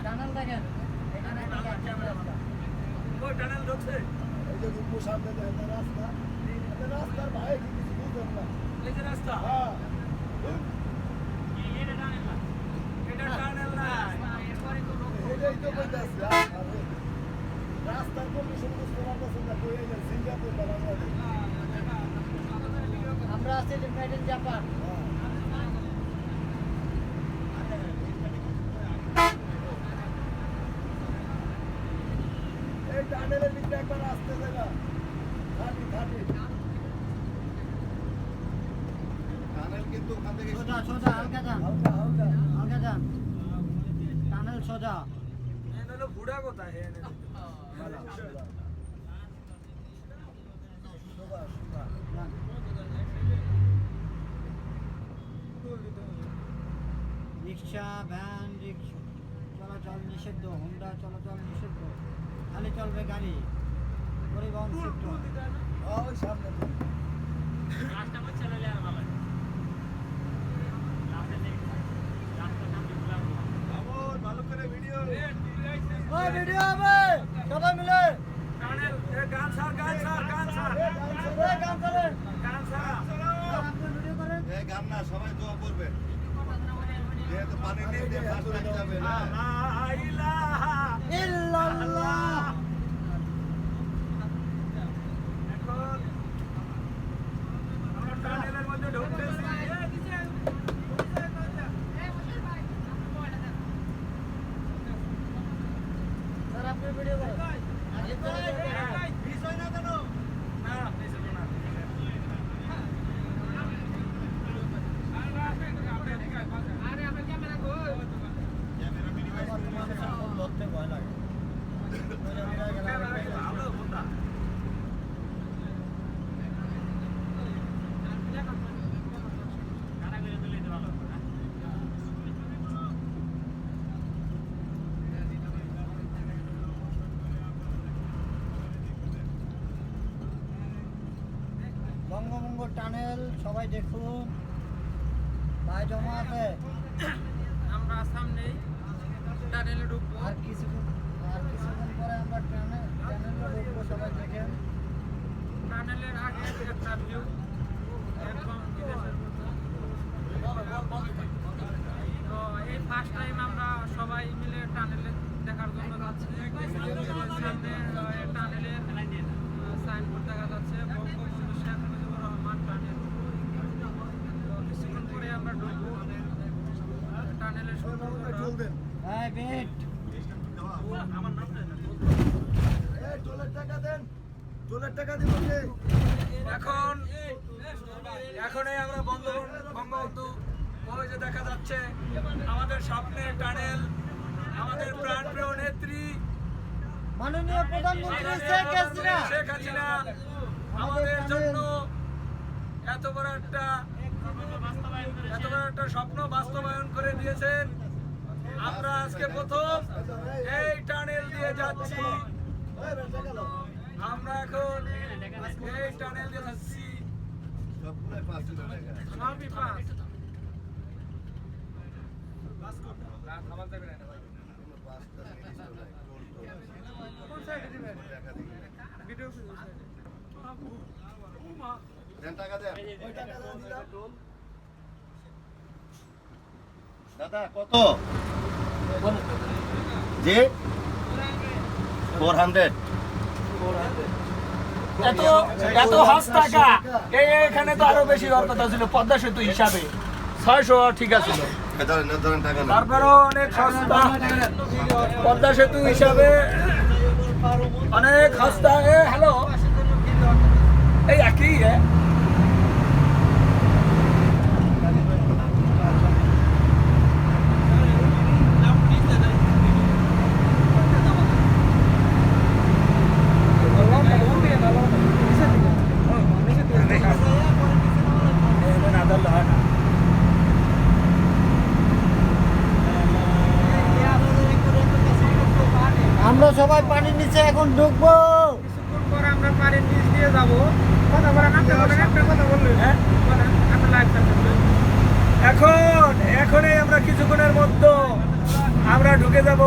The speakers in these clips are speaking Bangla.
টানেল দেখেন এখানে ওই টানেল ঢুকছে এই যে রূপপুর সামনে দেখেন রাস্তা রাস্তার ভাই কিছু বুঝলাম না এই যে রাস্তা হ্যাঁ এটা টানেল না এটাই তো কইতাছি রাস্তার কন্ডিশন বুঝতে পারতেছেন না কই এই সিঙ্গাপুর বা বাংলাদেশ আমরা আছি মেড ইন জাপান এই টানেলের ভিতরে একবার আসতে দেনা থাকি টানেল কিন্তু ওখান থেকে সোজা সোজা হালকা যান হালকা হালকা যান টানেল সোজা এনে হলো বুড়া কোথায় হে এনে যান। রিক্সা ভ্যান রিক্সা চলাচল নিষিদ্ধ হোন্ডা চলাচল নিষিদ্ধ খালি চলবে গাড়ি পরিবহন সেক্টর ওই সামনে ভালো করে ভিডিও ওই ভিডিও হবে সবাই মিলে টানেল গান স্যার ওই গান চলেন গান স্যার আপনি ভিডিও করেন এই গান না সবাই দোয়া করবেন যেহেতু পানি নিতে ফাস্ট টাইম যাবে না লা ইলাহা ইল্লাল্লাহ এখন আমরা টানেলের মধ্যে ঢুকতেছি স্যার আপনি ভিডিও করেন আগে চলে যাবেন বিষয় না কেন না কিছু না ধরতে ভয় লাগে বঙ্গভঙ্গ টানেল সবাই দেখুন ভাই জমা আছে আমরা সামনেই টানেলে ঢুকবো আর কিছুক্ষণ পরে আমরা টানেলে ঢুকবো সবাই দেখেন টানেলের আগে একটা ভিউ একদম বিদেশের মতো তো এই ফার্স্ট টাইম আমরা সবাই মিলে টানেলে দেখার জন্য যাচ্ছি সামনে টানেলের সাইনবোর্ড দেখা যাচ্ছে বঙ্গবন্ধু শেখ মুজিবুর রহমান টানেল তো কিছুক্ষণ পরে আমরা ঢুকবো টানেলের চলবেন হ্যাঁ বেট আমার নাম এই টোলের টাকা দিবেন কে এখনই আমরা বঙ্গবন্ধু ওই যে দেখা যাচ্ছে আমাদের স্বপ্নের টানেল আমাদের প্রাণপ্রিয় নেত্রী মাননীয় প্রধানমন্ত্রী শেখ হাসিনা আমাদের জন্য এত বড় একটা স্বপ্ন বাস্তবায়ন করে দিয়েছেন। আমরা আজকে প্রথম এই টানেল দিয়ে যাচ্ছি। আমরা এখন এই টানেল দিয়ে যাচ্ছি। সবগুলাই 5 টাকা সবই পাস। খাবার যাবে না ভাই। কোন সাইডে দিবেন? ভিডিও শুরু সাইডে। দেন টাকা দেন ওই টাকা দেন দিলাম দাদা কত জি 400 এত হাস টাকা এখানে তো আরো বেশি হওয়ার কথা ছিল পদ্মা সেতু হিসাবে 600 ঠিক আছে ধরেন টাকা না তারপরেও অনেক সস্তা পদ্মা সেতু হিসাবে অনেক সস্তা হ্যালো এই একই আমরা সবাই পানির নিচে এখন ঢুকবো। কিছুক্ষণ পরে আমরা পানির নিচ দিয়ে যাবো। কথা বলেন, আপনি বলেন, একটা কথা বললেন, হ্যাঁ বলেন, আপনি লাইভ করতেছেন। এখনই আমরা কিছুক্ষণের মধ্যে ঢুকে যাব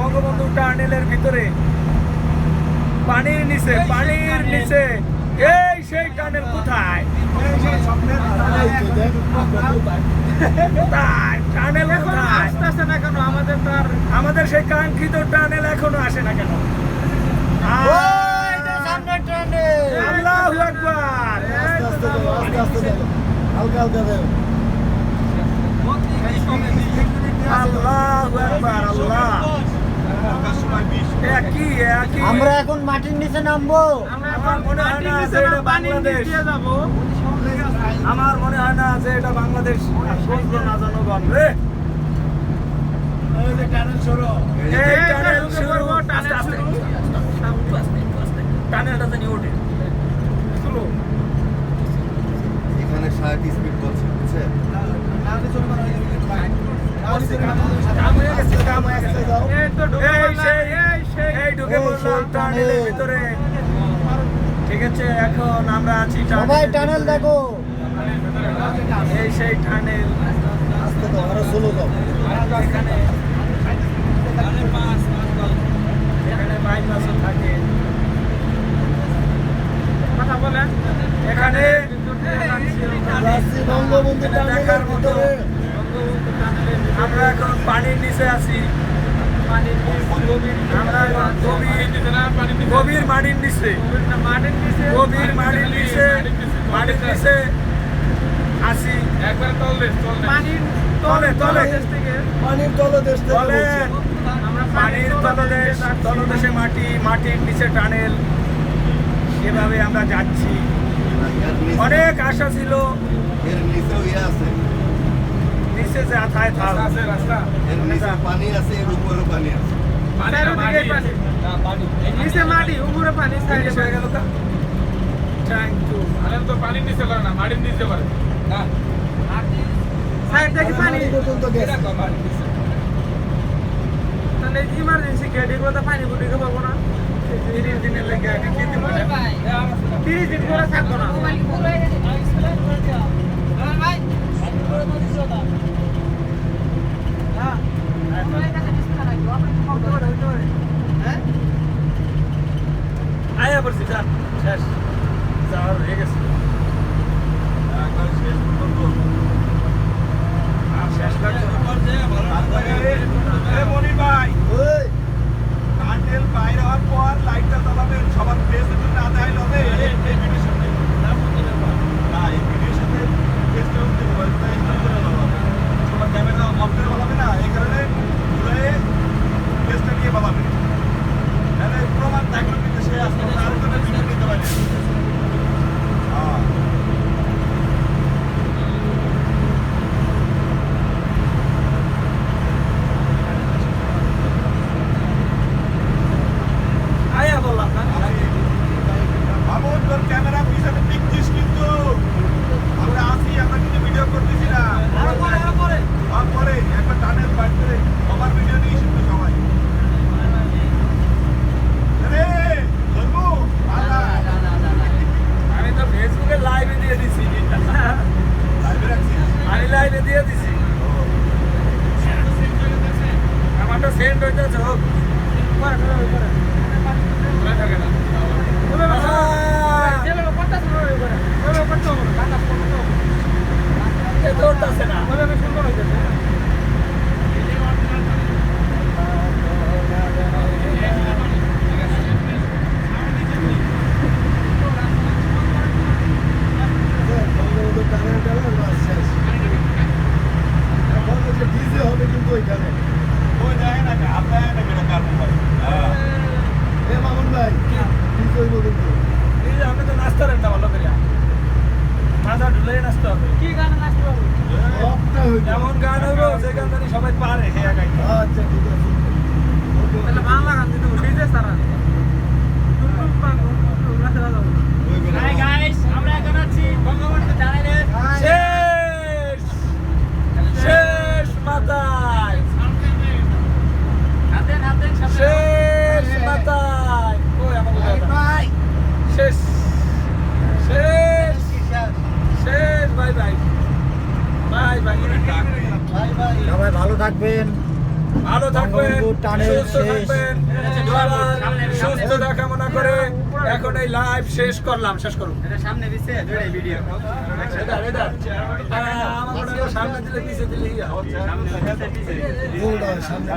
বঙ্গবন্ধু টানেলের ভিতরে, পানির নিচে, পানির নিচে। এই সেই টানেল কোথায়? কোথায় টানেল? কোথায় আসতেছে না কেন? আমাদের তো আর আমাদের সেই কাঙ্ক্ষিত টানেল এখনো আসে না কেন? ওই যে সামনে ট্রেনে আল্লাহু আকবার। হালকা হালকা দেব আল্লাহু আকবার। আল্লাহ একই একই। আমরা এখন মাটির নিচে নামবো। আমরা আমার মনে হয় না যে এটা বাংলাদেশ। যাবো। আমার মনে হয় না যে এটা বাংলাদেশ। বুঝলো না জনগণ রে। এই টানেল শুরু। আস্তে আস্তে। টানেলটা জানি ওঠে। চলো। এখানে 60 স্পিড বলছে, বুঝছেন? কাম হয়ে গেছে, কাম হয়ে গেছে। এই তো ঢুকে এই পড়লাম, সেই, এই সেই। এই ঢুকে পড়লাম টানেলের ভিতরে। ঠিক আছে, এখন আমরা আছি সবাই টানেল দেখো। এই সেই টানেল। আস্তে তো আরো স্লো দাও। এখানে এখানে বাইপাসও থাকে। কথা বলেন। এখানে যাচ্ছি বঙ্গবন্ধু টানেলের ভিতরে। আমরা এখন পানির নিচে আছি। আমরা এখন গভীর মাটির নিচে, মাটির নিচে গভীর মাটির নিচে, মাটির নিচে আছি। পানির তলে তলে দেশ থেকে পানির তলদেশ থেকে তলে বলছি। আমরা পানির তলদেশ, তলদেশে মাটি, মাটির নিচে টানেল। এভাবে আমরা যাচ্ছি। অনেক আশা ছিল এর নিচেও ইয়ে আছে, নিচে যে আথায় থাল। এর নিচে পানি আছে, এর উপরেও পানি আছে। চারিদিকে পানি। নিচে মাটি, উপরে পানি, সাইডে হয়ে গেল কা? Thank you. সাইড থেকে পানি। মাটি পর্যন্ত গেছে। তাহলে ইমার্জেন্সি গেট এগুলো তো পানি বুটিকে পাবো না। 30 দিনের লেগে আগে কি দিব? 30 দিন করে থাকবো না। আয়া পড়ছি, যান শেষ। যাওয়ার হয়ে গেছে। আর শেষ লাগছে না। মনির ভাই, ওই টানেল বাইরে হওয়ার পর লাইটটা জ্বালাবেন। সবার ফেসের জন্য আদায় হবে। এই ভিডিওর সাথে না, এই ভিডিওর সাথে ফেসটা উঠতে সবার ক্যামেরা অফ করে বানাবে না, এই কারণে ঘুরে ফেসটা নিয়ে বানাবে। তাহলে প্রমাণ থাকলো কিন্তু সে আসলে তার জন্য ভিডিও নিতে পারে। আয়া বললাম না, মামুন তোর ক্যামেরা পিছনে টিকছিস কিন্তু আমরা আছি, আমরা কিন্তু ভিডিও করতেছি না। পরে একটা টানেল বাইর করে আমার ভিডিও নিয়ে শুনতো সবাই। আরে ধর্মু, আমি তো ফেসবুকে লাইভে দিয়ে দিছি। লাইভে রাখছি, আমি লাইভে দিয়ে দিছি। আমারটা সেন্ড হইতেছে হোক। ধরতেছে না। বঙ্গবন্ধু টানেল টানেল বাস শেষ। এখন হচ্ছে ডিজে হবে কিন্তু ওইখানে। ওই যায় না, আপনার একটা কার মোবাইল। এ মামুন ভাই ডিজে হইব কিন্তু। এই যে আপনি তো নাচতে পারেন না ভালো করে। মাথা ঢুলে নাচতে হবে। কি গান নাচতে পারবো? সবটা হইব। এমন গান হইব যে গান জানি সবাই পারে। হ্যাঁ গাইতে। আচ্ছা ঠিক আছে। তাহলে বাংলা গান দিতে হবে, ডিজে ছাড়া। হাই গাইস, আমরা এখন আছি বঙ্গবন্ধু টানেলের শেষ শেষ মাথায়, শেষ মাথায়। কই আমাকে দাও। শেষ শেষ শেষ। Bye bye bye bye. সবাই ভালো থাকবেন। ভালো থাকবেন, বঙ্গবন্ধু টানেল সুস্থ শেষ। থাকবেন, সুস্থতা কামনা করে এখন এই লাইভ শেষ করলাম। শেষ করুন। সামনে দিচ্ছে ভিডিও আমার সামনে দিলে পিছিয়ে দিলে সামনে